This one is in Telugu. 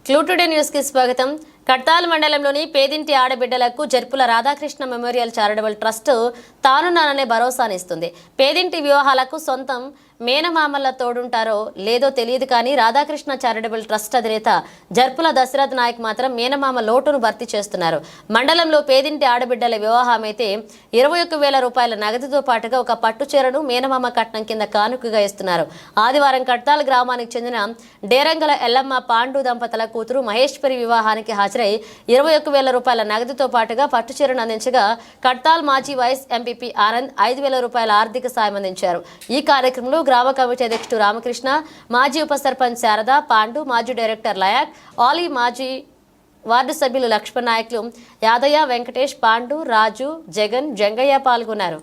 క్లూ టుడే న్యూస్ కి స్వాగతం. కడ్తాల్ మండలంలోని పేదింటి ఆడబిడ్డలకు Jarpula Radhakrishna memorial charitable trust తానున్నాననే భరోసానిస్తుంది. పేదింటి వివాహాలకు సొంతం మేనమామల తోడుంటారో లేదో తెలియదు కానీ రాధాకృష్ణ చారిటబుల్ ట్రస్ట్ అధినేత జర్పుల దశరథ్ నాయక్ మాత్రం మేనమామ లోటును భర్తీ చేస్తున్నారు. మండలంలో పేదింటి ఆడబిడ్డల వివాహమైతే 21,000 రూపాయల నగదుతో పాటుగా ఒక పట్టు చీరను మేనమామ కట్నం కింద కానుకగా ఇస్తున్నారు. ఆదివారం కడ్తాల్ గ్రామానికి చెందిన డేరంగల ఎల్లమ్మ పాండు దంపతుల కూతురు మహేశ్వరి వివాహానికి హాజరై 21,000 రూపాయల నగదుతో పాటుగా పట్టు చీరను అందించగా కడ్తాల్ మాజీ వైస్ ఎంపీపీ ఆనంద్ 5,000 రూపాయల ఆర్థిక సాయం అందించారు. ఈ కార్యక్రమంలో గ్రామ కమిటీ అధ్యక్షుడు రామకృష్ణ, మాజీ ఉప సర్పంచ్ శారద, పాండు, మాజీ డైరెక్టర్ లయాక్, ఆలీ, మాజీ వార్డు సభ్యులు లక్ష్మణ్ నాయకులు యాదయ్య, వెంకటేష్, పాండు, రాజు, జగన్, జంగయ్య పాల్గొన్నారు.